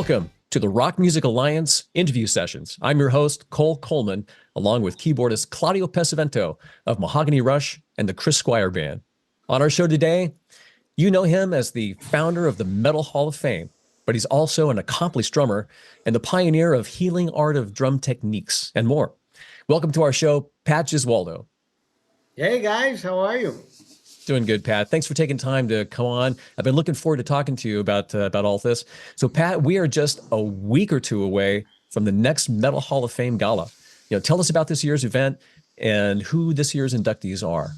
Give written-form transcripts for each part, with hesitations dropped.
Welcome to the Rock Music Alliance interview sessions. I'm your host, Cole Coleman, along with keyboardist Claudio Pesavento of Mahogany Rush and the Chris Squire Band. On our show today, you know him as the founder of the Metal Hall of Fame, but he's also an accomplished drummer and the pioneer of healing art of drum techniques and more. Welcome to our show, Pat Gesualdo. Hey guys, how are you? Doing good, Pat. Thanks for taking time to come on. I've been looking forward to talking to you about all this. So, Pat, we are just a week or two away from the next Metal Hall of Fame Gala. Tell us about this year's event and who this year's inductees are.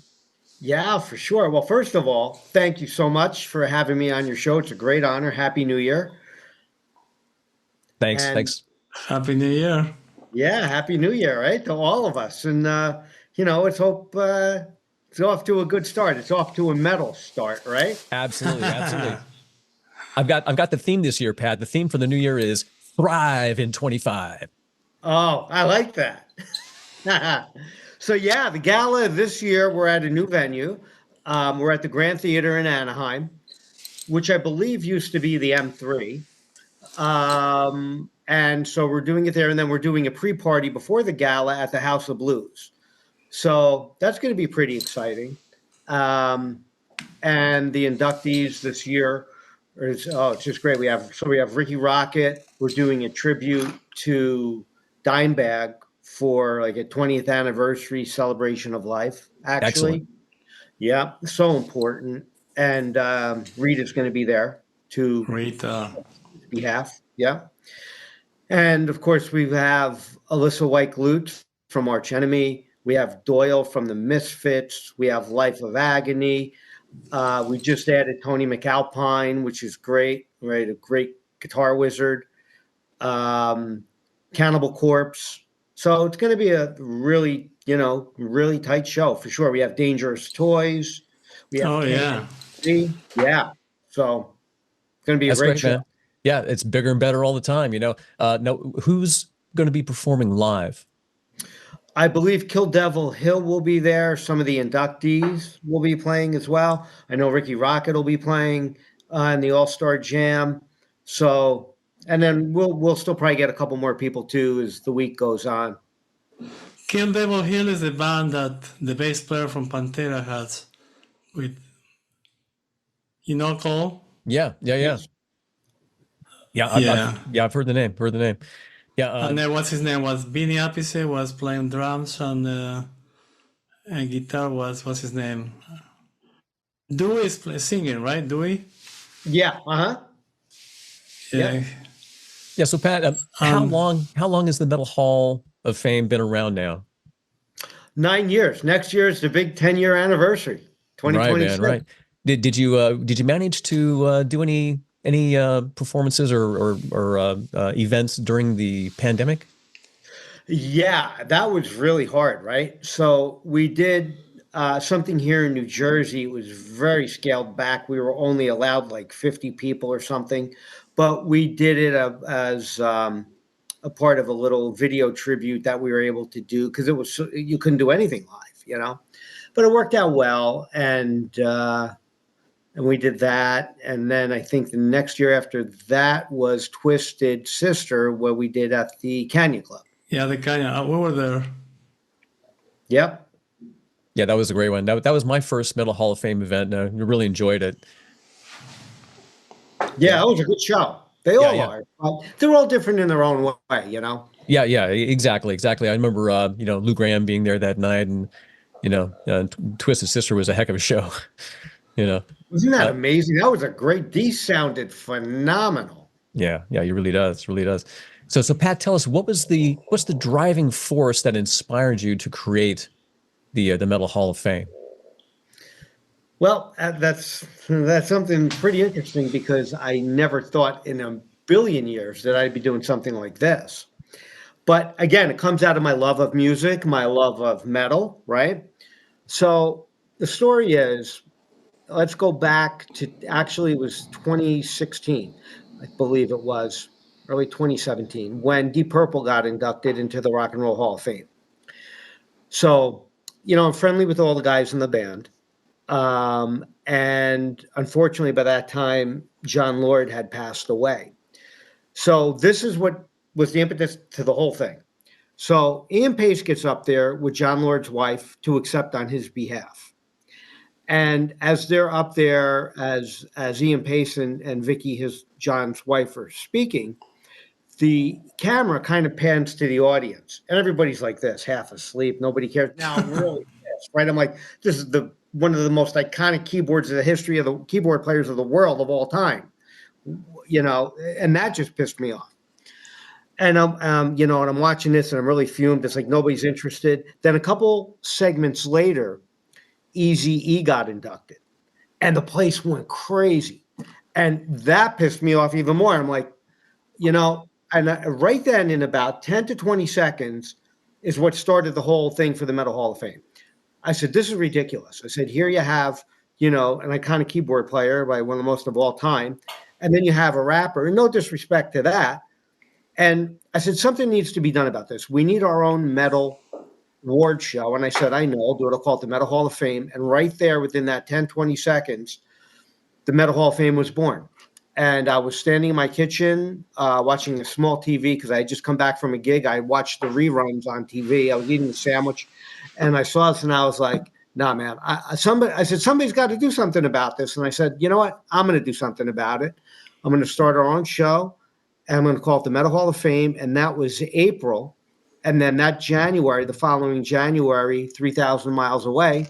Yeah, for sure. Well, first of all, thank you so much for having me on your show. It's a great honor. Happy New Year. Thanks. Happy New Year. Yeah, Happy New Year, right? To all of us. And, let's hope it's off to a good start. It's off to a metal start, right? Absolutely. I've got the theme this year, Pat. The theme for the new year is Thrive in 25. Oh, I like that. So yeah, the gala this year, we're at a new venue. We're at the Grand Theater in Anaheim, which I believe used to be the M3. And so we're doing it there, and then we're doing a pre-party before the gala at the House of Blues. So that's going to be pretty exciting. And the inductees this year it's just great. We have Ricky Rocket. We're doing a tribute to Dimebag for like a 20th anniversary celebration of life, actually. Excellent. Yeah, so important. And Rita's going to be there to behalf. Yeah. And of course, we have Alyssa White-Glute from Arch Enemy. We have Doyle from the Misfits. We have Life of Agony. We just added Tony McAlpine, which is great, right? A great guitar wizard. Cannibal Corpse. So it's going to be a really, really tight show for sure. We have Dangerous Toys. We have yeah. So it's going to be a great show. Man. Yeah, it's bigger and better all the time. Now, who's going to be performing live? I believe Kill Devil Hill will be there. Some of the inductees will be playing as well. I know Ricky Rocket will be playing in the All-Star Jam. So, and then we'll still probably get a couple more people too as the week goes on. Kill Devil Hill is the band that the bass player from Pantera has with, Cole? Yeah. I've heard the name. Yeah, and then what's his name was Vinny Appice was playing drums and guitar what's his name? Dewey is singing, right? Dewey? Yeah. Yeah. So Pat, how long has the Metal Hall of Fame been around now? 9 years. Next year is the big 10-year anniversary. 2026. Right. Did you manage to do any performances or events during the pandemic? Yeah, that was really hard, right? So we did something here in New Jersey. It was very scaled back. We were only allowed like 50 people or something, but we did it as a part of a little video tribute that we were able to do because you couldn't do anything live, but it worked out well. And we did that. And then I think the next year after that was Twisted Sister, what we did at the Canyon Club. Yeah, the Canyon. We were there. Yep. Yeah, that was a great one. That was my first Metal Hall of Fame event. I really enjoyed it. Yeah, it was a good show. They all are. They're all different in their own way, Yeah, exactly. I remember, Lou Graham being there that night, and Twisted Sister was a heck of a show. Wasn't that amazing? That was a great. These sounded phenomenal. Yeah, it really does. So Pat, tell us what's the driving force that inspired you to create the Metal Hall of Fame? Well, that's something pretty interesting because I never thought in a billion years that I'd be doing something like this. But again, it comes out of my love of music, my love of metal, right? So the story is, let's go back to, actually it was 2016, I believe it was, early 2017, when Deep Purple got inducted into the Rock and Roll Hall of Fame. So, I'm friendly with all the guys in the band. And unfortunately, by that time, Jon Lord had passed away. So this is what was the impetus to the whole thing. So Ian Pace gets up there with Jon Lord's wife to accept on his behalf. And as they're up there, as Ian Pace and Vicky, John's wife, are speaking, the camera kind of pans to the audience, and everybody's like this, half asleep. Nobody cares. Now I'm really pissed, right? I'm like, this is one of the most iconic keyboards in the history of the keyboard players of the world of all time, and that just pissed me off. And and I'm watching this and I'm really fumed. It's like nobody's interested. Then a couple segments later, Eazy-E got inducted, and the place went crazy, and that pissed me off even more. I'm like, and right then, in about 10 to 20 seconds, is what started the whole thing for the Metal Hall of Fame. I said, this is ridiculous. I said, here you have, an iconic keyboard player by one of the most of all time, and then you have a rapper, and no disrespect to that. And I said, something needs to be done about this. We need our own metal award show. And I said, I know, I'll do it. I'll call it the Metal Hall of Fame. And right there, within that 10, 20 seconds, the Metal Hall of Fame was born. And I was standing in my kitchen watching a small TV because I had just come back from a gig. I watched the reruns on TV. I was eating a sandwich, and I saw this, and I was like, nah, man. I said, somebody's got to do something about this. And I said, you know what? I'm going to do something about it. I'm going to start our own show, and I'm going to call it the Metal Hall of Fame. And that was April. And then that January, the following January, 3,000 miles away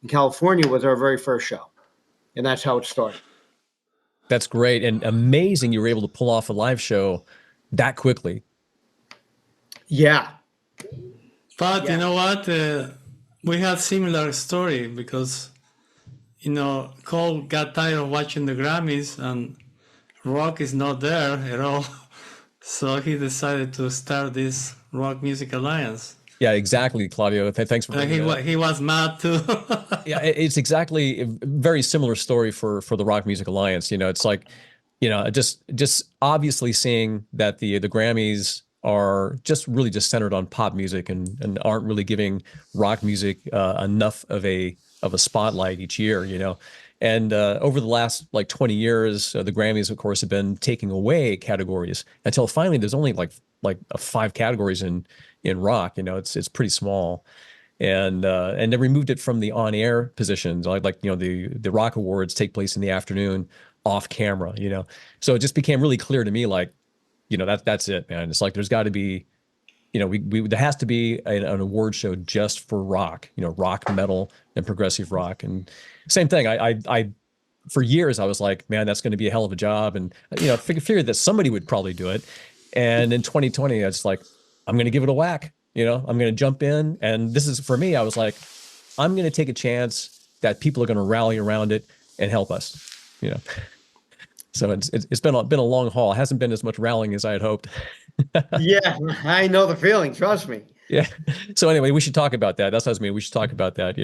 in California, was our very first show. And that's how it started. That's great and amazing you were able to pull off a live show that quickly. Yeah. But you know what? We had similar story because, Cole got tired of watching the Grammys and rock is not there at all. So he decided to start this Rock Music Alliance. Yeah, exactly, Claudio. Thanks for bringing that. He was mad too. Yeah, it's exactly a very similar story for the Rock Music Alliance. It's like, just obviously seeing that the Grammys are just really just centered on pop music and aren't really giving rock music enough of a spotlight each year. And over the last 20 years, the Grammys, of course, have been taking away categories until finally there's only like 5 categories in rock. It's pretty small, and they removed it from the on-air positions. The Rock Awards take place in the afternoon, off camera. So it just became really clear to me, that's it, man. It's like there's got to be, there has to be an award show just for rock. Rock, metal, and progressive rock. And same thing. I for years I was like, man, that's going to be a hell of a job, and figured that somebody would probably do it. And in 2020, I was like, I'm going to give it a whack. I'm going to jump in. And this is, for me, I was like, I'm going to take a chance that people are going to rally around it and help us, So it's been a long haul. It hasn't been as much rallying as I had hoped. Yeah, I know the feeling. Trust me. Yeah. So anyway, we should talk about that. That's what I mean. We should talk about that,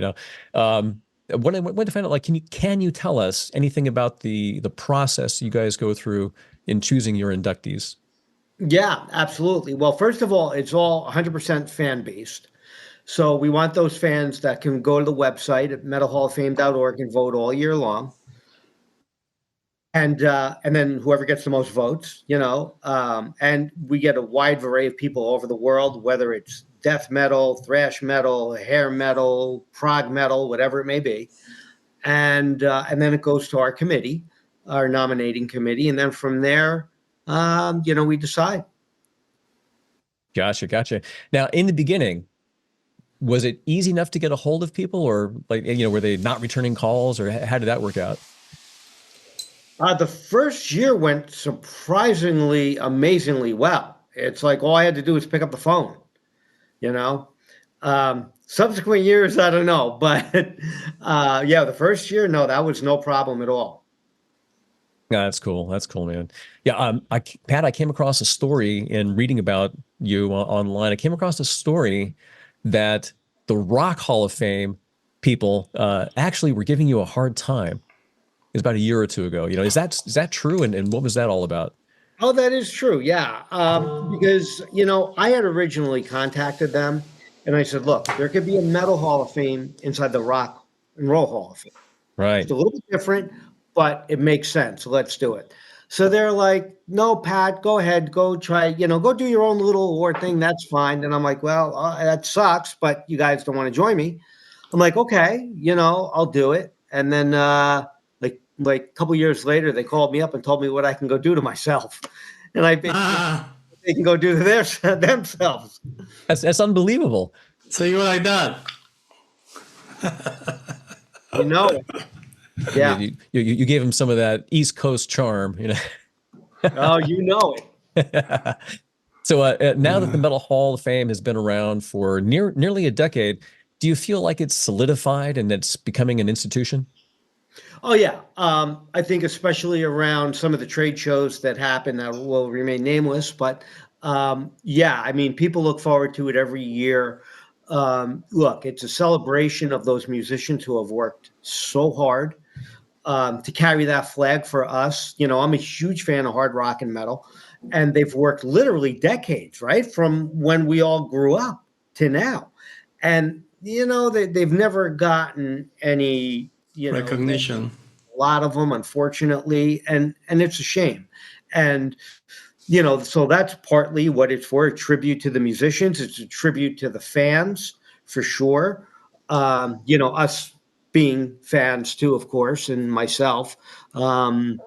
What I want to find out, can you tell us anything about the process you guys go through in choosing your inductees? Yeah, absolutely. Well, first of all, it's all 100% fan-based. So we want those fans that can go to the website at metalhalloffame.org and vote all year long. And then whoever gets the most votes, and we get a wide variety of people all over the world, whether it's death metal, thrash metal, hair metal, prog metal, whatever it may be. And then it goes to our committee, our nominating committee. And then from there, we decide. Gotcha. Now, in the beginning, was it easy enough to get a hold of people, or were they not returning calls, or how did that work out? The first year went surprisingly, amazingly well. It's like all I had to do was pick up the phone, Subsequent years, I don't know. But the first year, no, that was no problem at all. Yeah, that's cool. That's cool, man. Yeah, Pat, I came across a story in reading about you online. I came across a story that the Rock Hall of Fame people actually were giving you a hard time. It was about a year or two ago. Is that true? And what was that all about? Oh, that is true. Yeah. Because, I had originally contacted them and I said, look, there could be a Metal Hall of Fame inside the Rock and Roll Hall of Fame. Right. It's a little bit different, but it makes sense. So let's do it. So they're like, no, Pat, go ahead, go try, go do your own little award thing. That's fine. And I'm like, well, that sucks, but you guys don't want to join me. I'm like, okay, I'll do it. And then like a couple years later, they called me up and told me what I can go do to myself. And I basically they can go do to themselves. That's unbelievable. So you were like that. Yeah. You gave him some of that East Coast charm, Oh, you know it. So now that the Metal Hall of Fame has been around for nearly a decade, do you feel like it's solidified and it's becoming an institution? Oh, yeah. I think especially around some of the trade shows that happen that will remain nameless. But yeah, I mean, people look forward to it every year. Look, it's a celebration of those musicians who have worked so hard to carry that flag for us. I'm a huge fan of hard rock and metal, and they've worked literally decades, right? From when we all grew up to now. And, they've never gotten any, recognition. A lot of them, unfortunately, and it's a shame. And, so that's partly what it's for, a tribute to the musicians. It's a tribute to the fans, for sure. Us being fans too, of course, and myself. And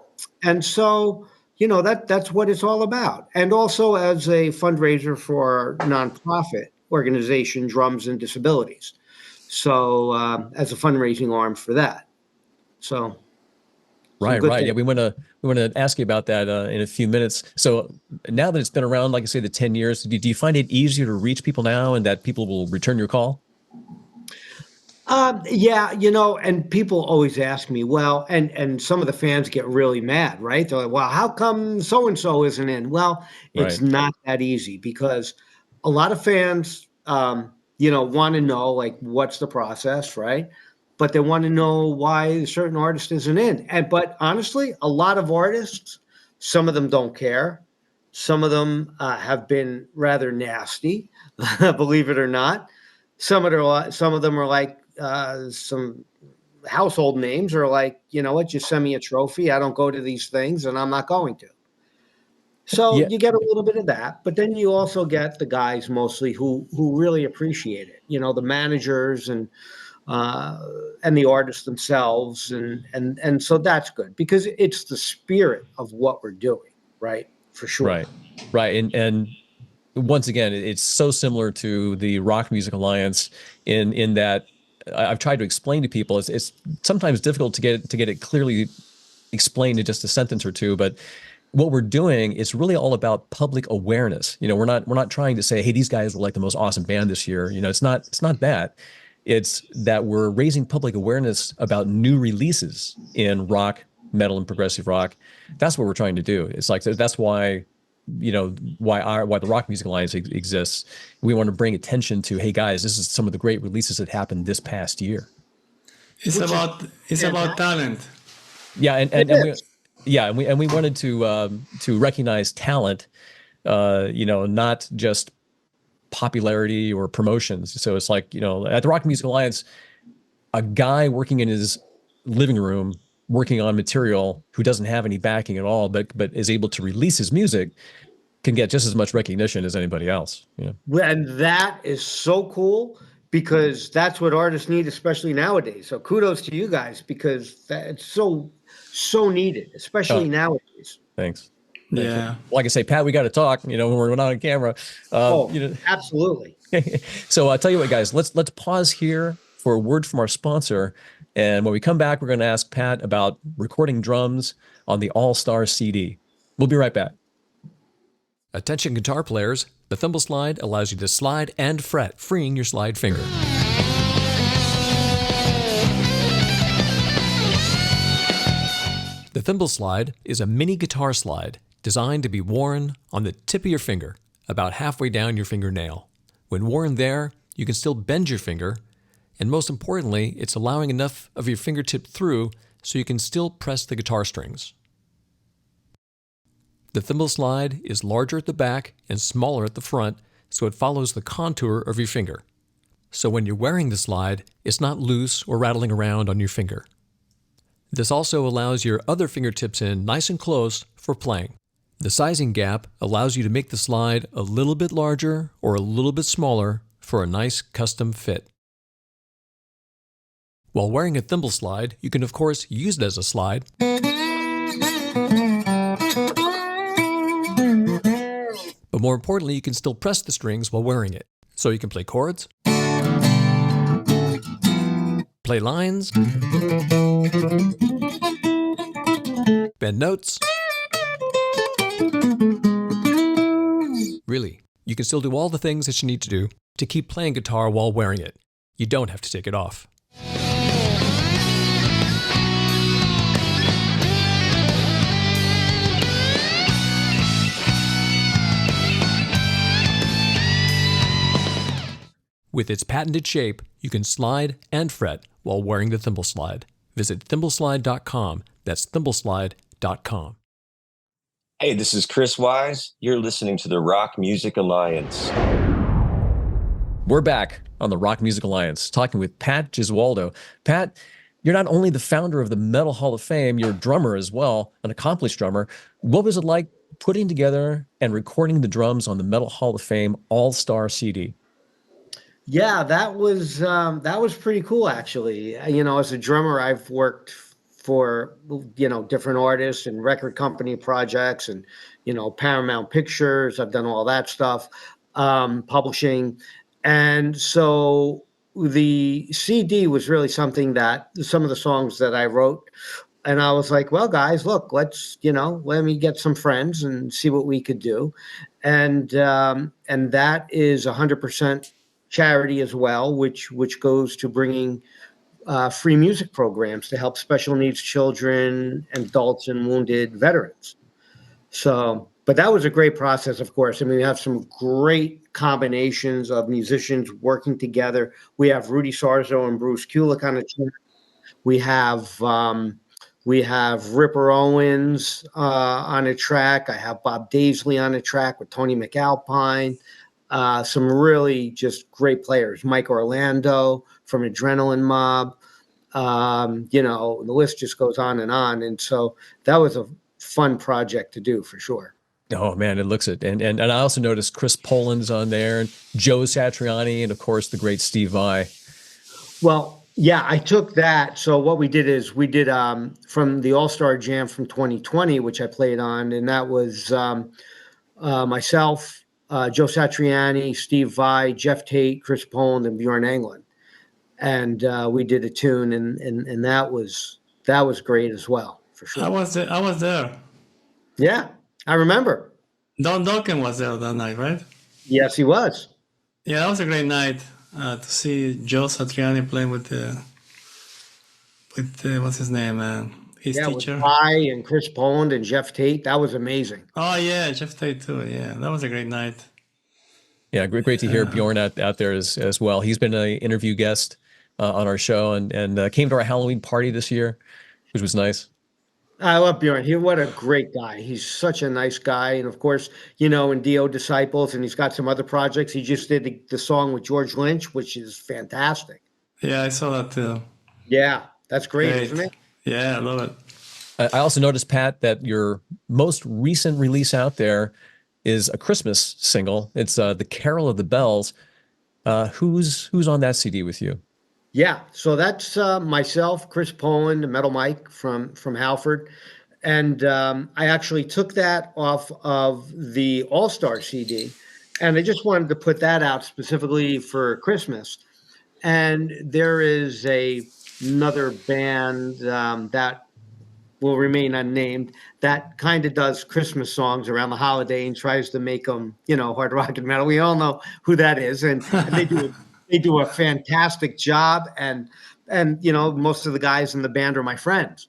so, that's what it's all about. And also as a fundraiser for our nonprofit organization, Drums and Disabilities. So as a fundraising arm for that. So. Right. Yeah, we want to ask you about that in a few minutes. So now that it's been around, like I say, the 10 years, do you find it easier to reach people now and that people will return your call? Yeah, and people always ask me, well, and some of the fans get really mad, right? They're like, well, how come so-and-so isn't in? Well, it's not that easy because a lot of fans, want to know, like, what's the process, right? But they want to know why a certain artist isn't in. But honestly, a lot of artists, some of them don't care. Some of them have been rather nasty, believe it or not. Some of them are like some household names are like, what, just send me a trophy. I don't go to these things and I'm not going to. So you get a little bit of that, but then you also get the guys mostly who really appreciate it. The managers and the artists themselves. And so that's good because it's the spirit of what we're doing, right? For sure. Right. And once again, it's so similar to the Rock Music Alliance in that I've tried to explain to people. It's sometimes difficult to get it clearly explained in just a sentence or two, but what we're doing is really all about public awareness. We're not trying to say, hey, these guys are like the most awesome band this year. It's not that. It's that we're raising public awareness about new releases in rock, metal, and progressive rock. That's what we're trying to do. It's like that's why why the Rock Music Alliance exists. We want to bring attention to, hey guys, this is some of the great releases that happened this past year. It's about talent. Yeah, and we wanted to recognize talent, not just popularity or promotions. So it's like, at the Rock Music Alliance, a guy working in his living room working on material who doesn't have any backing at all, but is able to release his music can get just as much recognition as anybody else. And that is so cool because that's what artists need, especially nowadays. So kudos to you guys because it's so needed, especially nowadays. Thanks. Yeah. Like I say, Pat, we got to talk, when we're not on camera. Absolutely. So I'll tell you what, guys, let's pause here for a word from our sponsor. And when we come back, we're going to ask Pat about recording drums on the All-Star CD. We'll be right back. Attention guitar players, the Thimble Slide allows you to slide and fret, freeing your slide finger. The Thimble Slide is a mini guitar slide designed to be worn on the tip of your finger, about halfway down your fingernail. When worn there, you can still bend your finger, and most importantly, it's allowing enough of your fingertip through so you can still press the guitar strings. The Thimble Slide is larger at the back and smaller at the front, so it follows the contour of your finger. So when you're wearing the slide, it's not loose or rattling around on your finger. This also allows your other fingertips in nice and close for playing. The sizing gap allows you to make the slide a little bit larger or a little bit smaller for a nice custom fit. While wearing a thimble slide, you can of course use it as a slide. But more importantly, you can still press the strings while wearing it. So you can play chords, play lines, bend notes. Really, you can still do all the things that you need to do to keep playing guitar while wearing it. You don't have to take it off. With its patented shape, you can slide and fret while wearing the thimble slide. Visit thimbleslide.com. That's thimbleslide.com. Hey, this is Chris Wise. You're listening to the Rock Music Alliance. We're back on the Rock Music Alliance, talking with Pat Gesualdo. Pat, you're not only the founder of the Metal Hall of Fame, you're a drummer as well, an accomplished drummer. What was it like putting together and recording the drums on the Metal Hall of Fame All-Star CD? Yeah, that was pretty cool, actually. You know, as a drummer, I've worked for, you know, different artists and record company projects and, you know, Paramount Pictures. I've done all that stuff, publishing. And so the CD was really something that some of the songs that I wrote, and I was like, well, guys, look, let's, you know, let me get some friends and see what we could do. And that is 100% charity as well, which goes to bringing free music programs to help special needs children, adults, and wounded veterans. So, but that was a great process, of course. I mean, we have some great combinations of musicians working together. We have Rudy Sarzo and Bruce Kulick on the track. We have Ripper Owens on a track. I have Bob Daisley on a track with Tony McAlpine. Some really just great players. Mike Orlando from Adrenaline Mob. You know, the list just goes on. And so that was a fun project to do for sure. Oh man, it looks it. And I also noticed Chris Poland's on there, and Joe Satriani, and of course the great Steve Vai. Well, yeah, I took that. So what we did is we did from the All-Star Jam from 2020, which I played on, and that was myself, Joe Satriani, Steve Vai, Jeff Tate, Chris Poland, and Bjorn Englund. And we did a tune, and that was great as well, for sure. I was there. Yeah, I remember. Don Dokken was there that night, right? Yes, he was. Yeah, that was a great night to see Joe Satriani playing with what's his name, his teacher. With Vai and Chris Poland and Jeff Tate. That was amazing. Oh yeah, Jeff Tate too. Yeah, that was a great night. Yeah, great to hear Bjorn out there as well. He's been an interview guest on our show and came to our Halloween party this year, which was nice. I love Bjorn. What a great guy. He's such a nice guy. And of course, you know, in Dio Disciples, and he's got some other projects. He just did the song with George Lynch, which is fantastic. Yeah, I saw that too. Yeah, that's great, isn't it? Yeah, I love it. I also noticed, Pat, that your most recent release out there is a Christmas single. It's The Carol of the Bells. Who's on that CD with you? Yeah, so that's myself, Chris Poland, Metal Mike from Halford. And I actually took that off of the All-Star CD, and I just wanted to put that out specifically for Christmas. And there is another band that will remain unnamed that kind of does Christmas songs around the holiday and tries to make them, you know, hard rock and metal. We all know who that is, and they do a fantastic job, and you know, most of the guys in the band are my friends.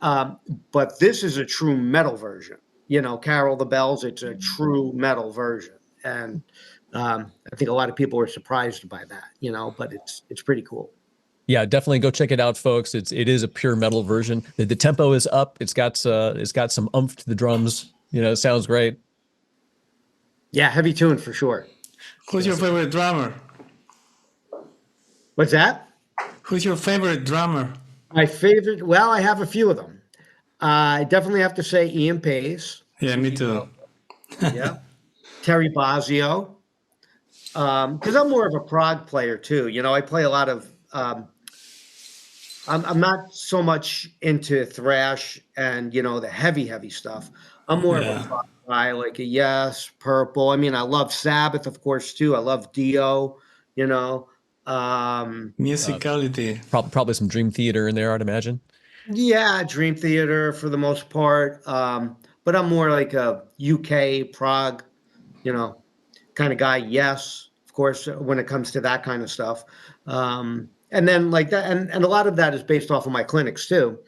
But this is a true metal version. You know, Carol the Bells, it's a true metal version, and I think a lot of people were surprised by that. You know, but it's pretty cool. Yeah, definitely go check it out, folks. It is a pure metal version. The tempo is up. It's got some oomph to the drums. You know, it sounds great. Yeah, heavy tune for sure. Who's your favorite drummer? What's that? Who's your favorite drummer? My favorite, well, I have a few of them. I definitely have to say Ian Pace. Yeah, me too. Yeah. Terry Bozzio. Because I'm more of a prog player too. I play a lot of, I'm not so much into thrash and, the heavy stuff. I'm more of a prog guy, like a Yes, Purple. I mean, I love Sabbath, of course, too. I love Dio, Musicality. Probably some Dream Theater in there, I'd imagine. Yeah, Dream Theater for the most part. But I'm more like a UK prog, kind of guy. Yes, of course, when it comes to that kind of stuff. And then like that, and a lot of that is based off of my clinics too,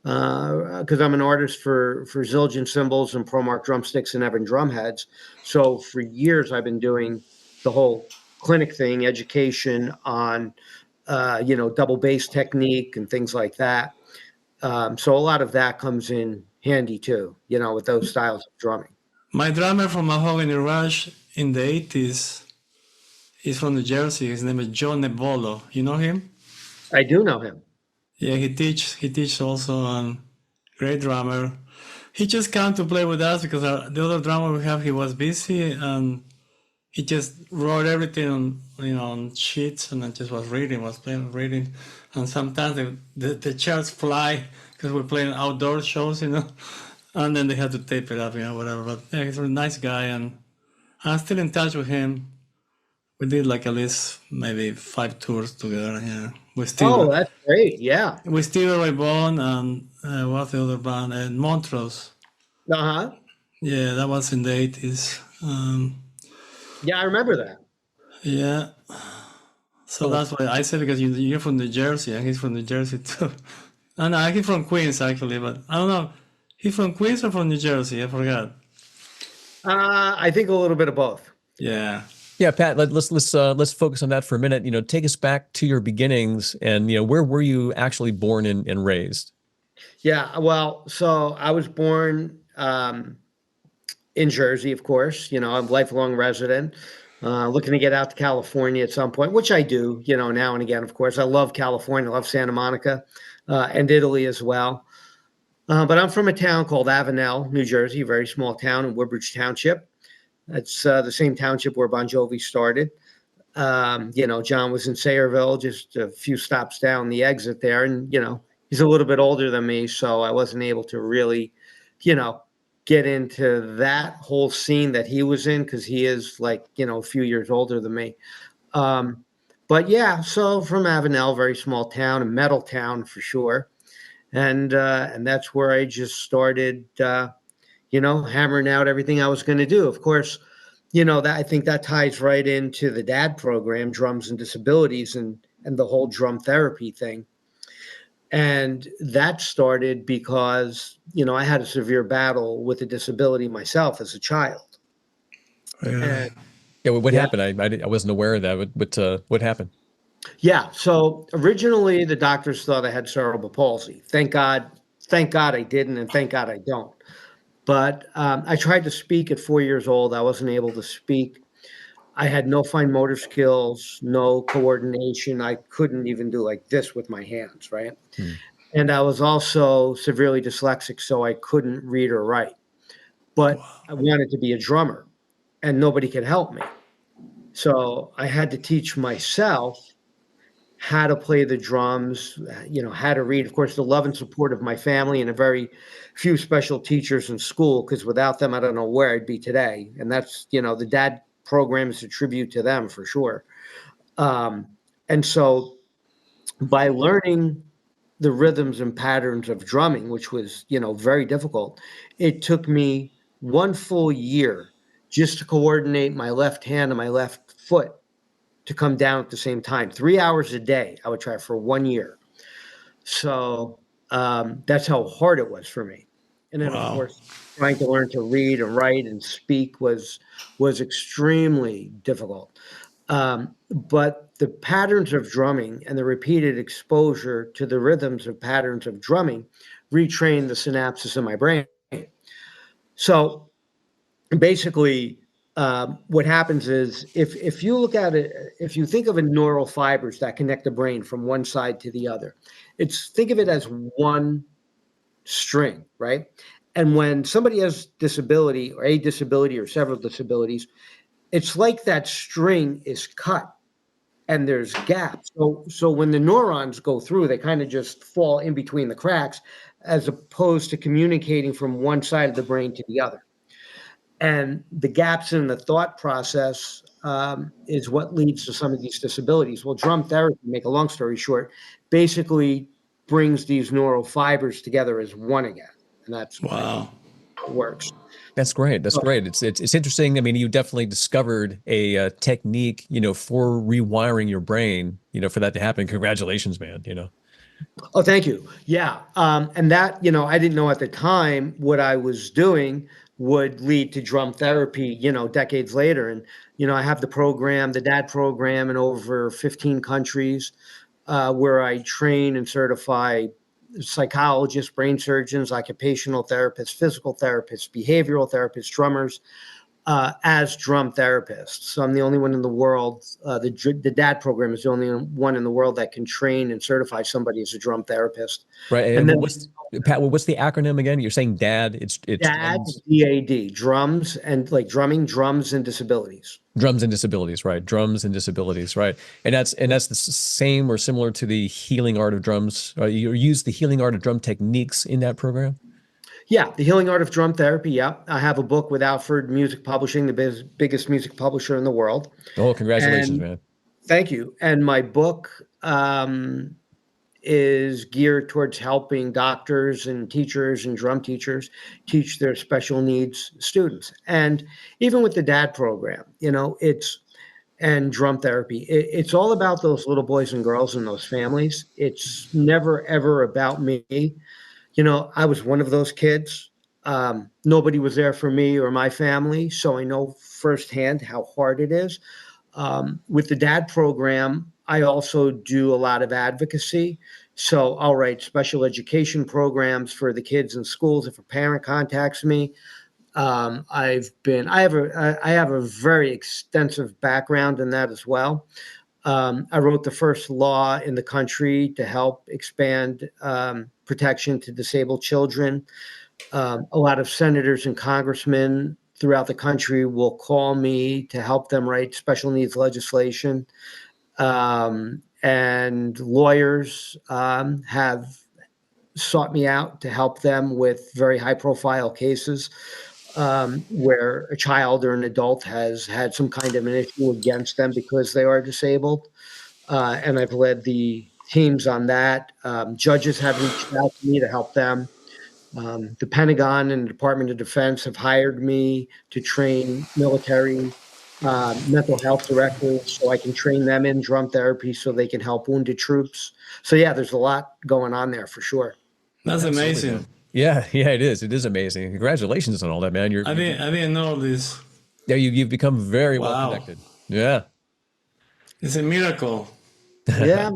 because I'm an artist for Zildjian cymbals and ProMark drumsticks and Evan drumheads. So for years I've been doing the whole clinic thing, education on, double bass technique and things like that. So a lot of that comes in handy too, with those styles of drumming. My drummer from Mahogany Rush in the 80s is from New Jersey. His name is Jon Lord. You know him? I do know him. Yeah, he teaches also, great drummer. He just came to play with us because the other drummer we have, he was busy and he just wrote everything on sheets and then just was reading. And sometimes the chairs fly because we're playing outdoor shows, and then they had to tape it up, whatever. But yeah, he's a nice guy and I'm still in touch with him. We did like at least maybe 5 tours together. Yeah, That's great. Yeah. We still Ray Bone and what's the other band? And Montrose. Uh-huh. Yeah, that was in the 80s. Yeah, I remember that. Yeah. So that's why I said, because you're from New Jersey and he's from New Jersey too. No, he's from Queens actually, but I don't know. He's from Queens or from New Jersey? I forgot. I think a little bit of both. Yeah. Yeah, Pat, let's focus on that for a minute. Take us back to your beginnings and, where were you actually born and raised? Yeah, well, so I was born in Jersey, of course. I'm a lifelong resident, looking to get out to California at some point, which I do, now and again, of course. I love California, I love Santa Monica, and Italy as well. But I'm from a town called Avenel, New Jersey, a very small town in Woodbridge Township. It's the same township where Bon Jovi started. John was in Sayreville, just a few stops down the exit there. And, he's a little bit older than me, so I wasn't able to really, get into that whole scene that he was in, because he is like, a few years older than me. But yeah, so from Avenel, very small town, a metal town for sure. And that's where I just started, hammering out everything I was going to do. Of course, that I think that ties right into the DAD program, Drums and Disabilities, and the whole drum therapy thing. And that started because, I had a severe battle with a disability myself as a child. Yeah. What happened? I wasn't aware of that. What happened? Yeah. So originally the doctors thought I had cerebral palsy. Thank God I didn't, and thank God I don't. But I tried to speak at 4 years old. I wasn't able to speak. I had no fine motor skills, no coordination. I couldn't even do like this with my hands, right? And I was also severely dyslexic, so I couldn't read or write. But I wanted to be a drummer, and nobody could help me. So I had to teach myself how to play the drums, how to read. Of course, the love and support of my family and a very few special teachers in school, because without them, I don't know where I'd be today. And that's, the DAD program is a tribute to them for sure. And so by learning the rhythms and patterns of drumming, which was, very difficult, it took me 1 full year just to coordinate my left hand and my left foot to come down at the same time. 3 hours a day I would try for 1 year. So that's how hard it was for me. And then, of course, trying to learn to read and write and speak was extremely difficult. But the patterns of drumming and the repeated exposure to the rhythms of patterns of drumming retrained the synapses in my brain. So basically, what happens is if you look at it, if you think of a neural fibers that connect the brain from one side to the other, think of it as one string, right? And when somebody has disability or a disability or several disabilities, it's like that string is cut and there's gaps. So when the neurons go through, they kind of just fall in between the cracks as opposed to communicating from one side of the brain to the other. And the gaps in the thought process is what leads to some of these disabilities. Well, drum therapy, make a long story short, basically brings these neural fibers together as one again. And that's wow. How it works. That's great. That's great. It's interesting. I mean, you definitely discovered a technique, for rewiring your brain, for that to happen. Congratulations, man. Oh, thank you. Yeah. And that, I didn't know at the time what I was doing would lead to drum therapy, decades later. And, I have the DAD program in over 15 countries where I train and certify psychologists, brain surgeons, occupational therapists, physical therapists, behavioral therapists, drummers, as drum therapists. So I'm the only one in the world. The DAD program is the only one in the world that can train and certify somebody as a drum therapist. Right. And then Pat, what's the acronym again? You're saying DAD. It's DAD, DAD, drums and like drumming, drums and disabilities. Drums and disabilities, right? Drums and disabilities, right? And that's the same or similar to the healing art of drums. You use the healing art of drum techniques in that program. Yeah, the healing art of drum therapy. Yeah, I have a book with Alfred Music Publishing, the biggest music publisher in the world. Oh, congratulations, man! Thank you. And my book is geared towards helping doctors and teachers and drum teachers teach their special needs students. And even with the DAD program, and drum therapy, it's all about those little boys and girls and those families. It's never ever about me. I was one of those kids. Nobody was there for me or my family, so I know firsthand how hard it is. With the DAD program, I also do a lot of advocacy. So I'll write special education programs for the kids in schools. If a parent contacts me, I have a very extensive background in that as well. I wrote the first law in the country to help expand protection to disabled children. A lot of senators and congressmen throughout the country will call me to help them write special needs legislation. And lawyers have sought me out to help them with very high profile cases where a child or an adult has had some kind of an issue against them because they are disabled. And I've led the teams on that. Judges have reached out to me to help them. The Pentagon and the Department of Defense have hired me to train military mental health directors so I can train them in drum therapy so they can help wounded troops. So yeah, there's a lot going on there for sure. That's amazing. Yeah, it is. It is amazing. Congratulations on all that, man. I didn't know this. Yeah, you've become very well connected. Yeah. It's a miracle. Yeah,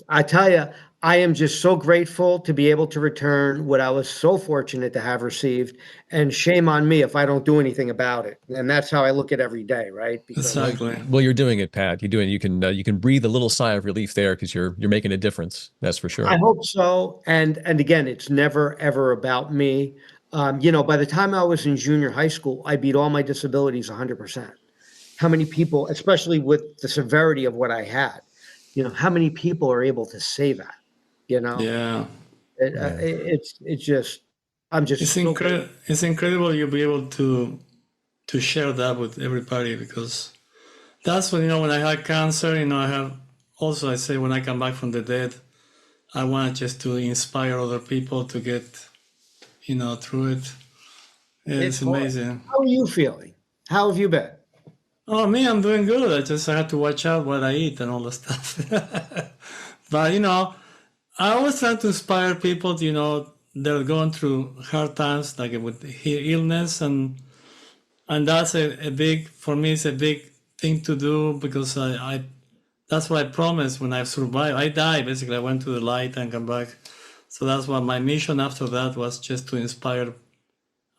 I tell you, I am just so grateful to be able to return what I was so fortunate to have received, and shame on me if I don't do anything about it. And that's how I look at every day, right? Exactly. Well, you're doing it, Pat. You're doing it. You can breathe a little sigh of relief there because you're making a difference. That's for sure. I hope so. And again, it's never ever about me. By the time I was in junior high school, I beat all my disabilities 100%. How many people, especially with the severity of what I had, how many people are able to say that? Yeah. It's just, I'm just. It's incredible you'll be able to share that with everybody, because that's when when I had cancer. I say when I come back from the dead, I want just to inspire other people to get through it. It's amazing. How are you feeling? How have you been? Oh, me, I'm doing good. I have to watch out what I eat and all the stuff. But I always try to inspire people. They're going through hard times, like with illness, and that's a big, for me, it's a big thing to do, because I that's what I promised when I survived. I died, basically. I went to the light and come back. So that's what my mission after that was, just to inspire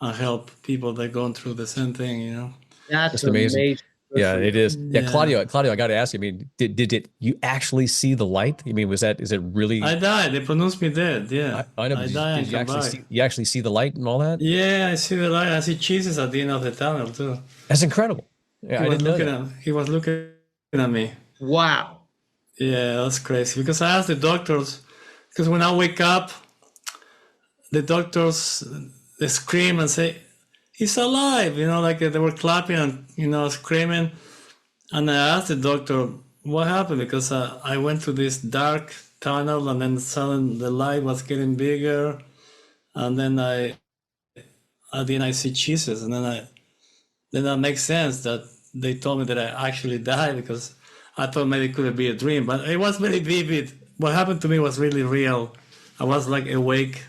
and help people that are going through the same thing, That's Just amazing. amazing. Good Yeah, for it you. is. Yeah, Yeah. Claudio, I got to ask you. I mean, did it? You actually see the light? I mean, is it really? I died. They pronounced me dead. Yeah. I know, but I die did and you come actually back. see? You actually see the light and all that? Yeah, I see the light. I see Jesus at the end of the tunnel too. That's incredible. Yeah, I didn't know that. He was looking at me. Wow. Yeah, that's crazy. Because I asked the doctors, because when I wake up, the doctors they scream and say, "He's alive!" You know, like they were clapping and screaming. And I asked the doctor what happened because I went to this dark tunnel and then suddenly the light was getting bigger, and then at the end I see Jesus, and then that makes sense that they told me that I actually died because I thought maybe it could be a dream, but it was very vivid. What happened to me was really real. I was like awake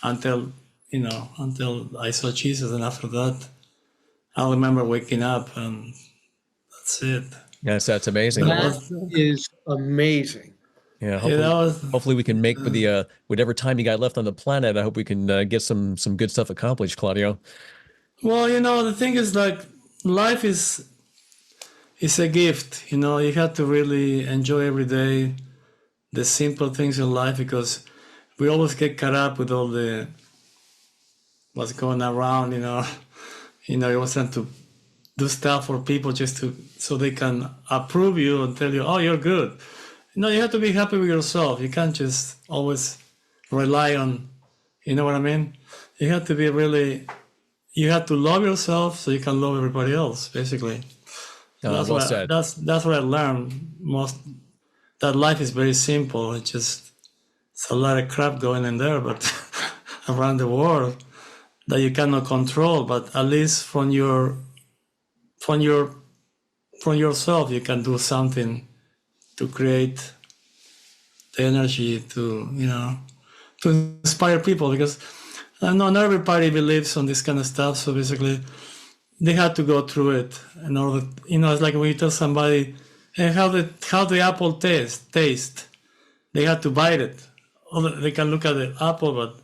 until I saw Jesus, and after that, I remember waking up, and that's it. Yes, that's amazing. That is amazing. Yeah, Yeah, that hopefully we can make with the whatever time you got left on the planet. I hope we can get some good stuff accomplished, Claudio. Well, the thing is like life is a gift. You have to really enjoy every day, the simple things in life, because we always get caught up with all the what's going around. You always have to do stuff for people just so they can approve you and tell you, "Oh, you're good." You have to be happy with yourself. You can't just always rely on, you know what I mean? You have to be you have to love yourself so you can love everybody else, basically. That's Well what said. that's what I learned most. That life is very simple. It's a lot of crap going in there, but around the world that you cannot control. But at least from yourself, you can do something to create the energy to inspire people, because not everybody believes on this kind of stuff. So basically, they had to go through it in order. It's like when you tell somebody, "Hey, how the apple taste?" They had to bite it. They can look at the apple, but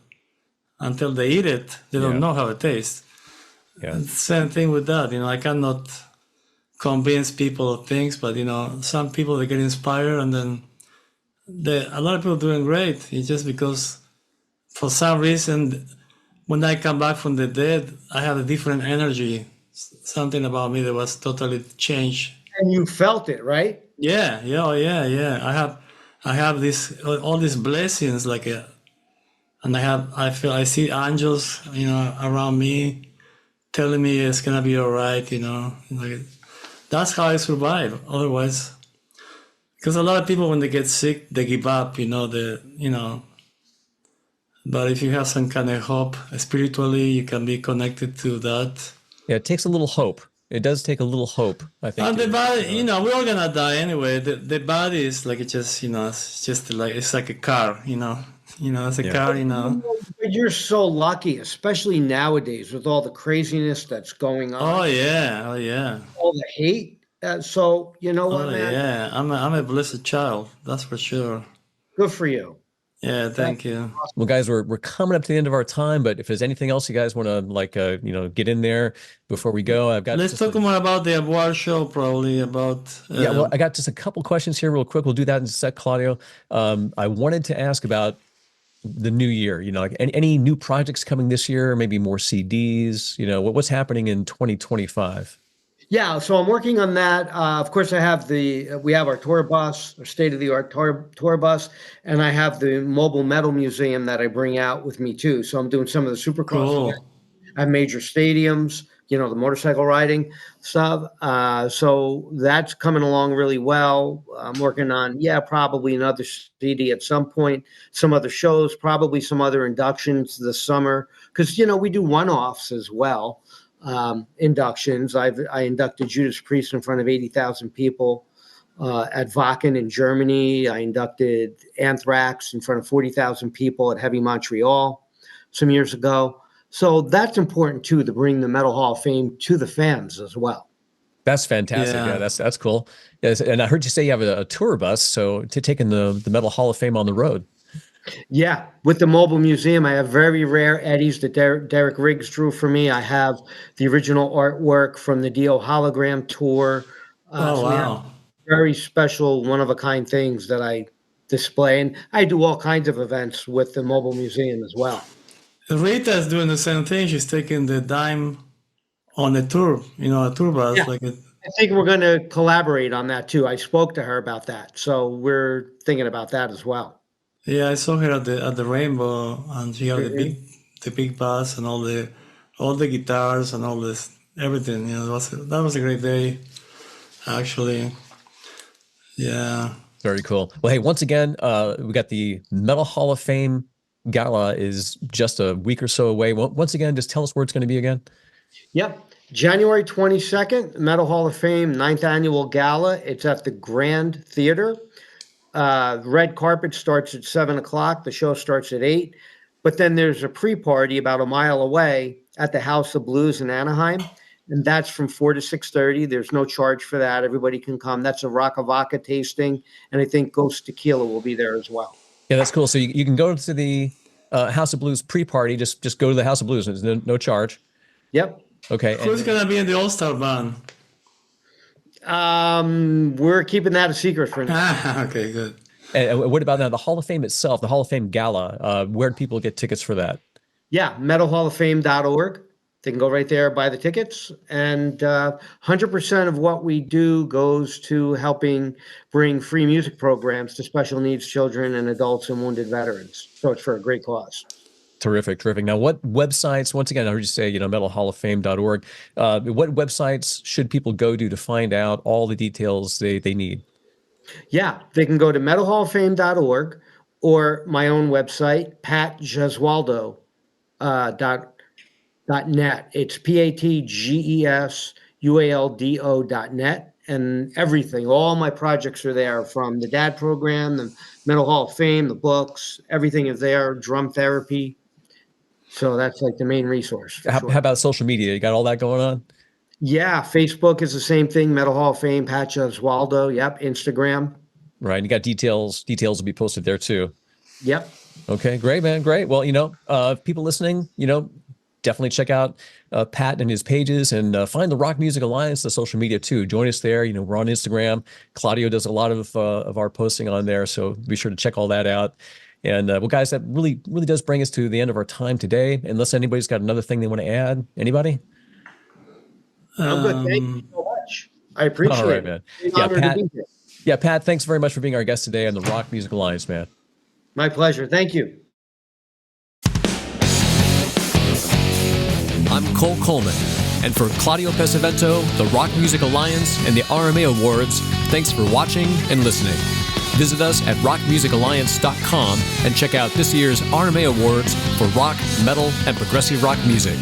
until they eat it, they don't know how it tastes. Yeah. Same thing with that. I cannot convince people of things, but some people they get inspired, and then a lot of people doing great. It's just because for some reason, when I come back from the dead, I have a different energy. Something about me that was totally changed. And you felt it, right? Yeah. I have all these blessings, and I see angels, around me, telling me it's gonna be all right. That's how I survive. Otherwise, because a lot of people when they get sick, they give up. But if you have some kind of hope spiritually, you can be connected to that. Yeah, it takes a little hope. It does take a little hope, I think. And the body, we're all gonna die anyway. The body is like it's just like it's like a car, it's a car, But you're so lucky, especially nowadays with all the craziness that's going on. Oh yeah. All the hate. So you know what, Oh man? yeah. I'm a blessed child. That's for sure. Good for you. Yeah, thank you. Well, guys, we're coming up to the end of our time, but if there's anything else you guys want to get in there before we go, I've got. Let's talk more about the award show, probably about. Yeah, well, I got just a couple questions here, real quick. We'll do that in a sec, Claudio. I wanted to ask about the new year. Like any new projects coming this year, maybe more CDs. What's happening in 2025. Yeah, so I'm working on that. Of course, we have our tour bus, our state-of-the-art tour bus, and I have the mobile metal museum that I bring out with me too. So I'm doing some of the supercross at major stadiums, the motorcycle riding stuff. So that's coming along really well. I'm working on, probably another CD at some point, some other shows, probably some other inductions this summer, because, we do one-offs as well. Inductions. I inducted Judas Priest in front of 80,000 people at Wacken in Germany. I inducted Anthrax in front of 40,000 people at Heavy Montreal some years ago. So that's important too, to bring the Metal Hall of Fame to the fans as well. That's fantastic. Yeah, that's cool. Yes, and I heard you say you have a tour bus, so taking the Metal Hall of Fame on the road. Yeah, with the mobile museum, I have very rare Eddies that Derek Riggs drew for me. I have the original artwork from the Dio hologram tour. Oh, So we have wow. very special, one-of-a-kind things that I display. And I do all kinds of events with the mobile museum as well. Rita is doing the same thing. She's taking the dime on a tour, a tour bus. Yeah. I think we're going to collaborate on that too. I spoke to her about that. So we're thinking about that as well. Yeah, I saw her at the Rainbow, and she had the big bass and all the guitars and all this everything. That was a great day, actually. Yeah. Very cool. Well, hey, once again, we got the Metal Hall of Fame Gala is just a week or so away. Once again, just tell us where it's going to be again. Yep. January 22nd, Metal Hall of Fame, 9th Annual Gala. It's at the Grand Theater. Red carpet starts at 7 o'clock. The show starts at 8. But then there's a pre-party about a mile away at the House of Blues in Anaheim. And that's from 4 to 6:30. There's no charge for that. Everybody can come. That's a Rocka Vodka tasting. And I think Ghost Tequila will be there as well. Yeah, that's cool. So you can go to the House of Blues pre-party. Just go to the House of Blues. There's no charge. Yep. Okay. Who's going to be in the All-Star band? We're keeping that a secret for now. Okay, good. And what about now the Hall of Fame itself, the Hall of Fame Gala? Where do people get tickets for that? Yeah, metalhalloffame.org. They can go right there, buy the tickets. And 100% of what we do goes to helping bring free music programs to special needs children and adults and wounded veterans. So it's for a great cause. Terrific. Now, what websites, once again, I heard you say, metalhalloffame.org. What websites should people go to find out all the details they need? Yeah, they can go to metalhalloffame.org or my own website, Gesualdo.net. It's PATGESUALDO.net, and everything. All my projects are there, from the DAD program, the Metal Hall of Fame, the books, everything is there, drum therapy. So that's like the main resource. How about social media? You got all that going on? Yeah, Facebook is the same thing. Metal Hall of Fame, Pat Gesualdo. Yep, Instagram. Right, and you got details will be posted there too. Yep. Okay, great, man, great. Well, people listening, definitely check out Pat and his pages, and find the Rock Music Alliance, the social media too. Join us there. We're on Instagram. Claudio does a lot of our posting on there, so be sure to check all that out. And well, guys, that really does bring us to the end of our time today. Unless anybody's got another thing they want to add. Anybody? I'm good. Thank you so much. I appreciate it. All right, man. Yeah, Pat, thanks very much for being our guest today on the Rock Music Alliance, man. My pleasure. Thank you. I'm Cole Coleman, and for Claudio Pesavento, the Rock Music Alliance, and the RMA Awards, thanks for watching and listening. Visit us at rockmusicalliance.com and check out this year's RMA Awards for rock, metal, and progressive rock music.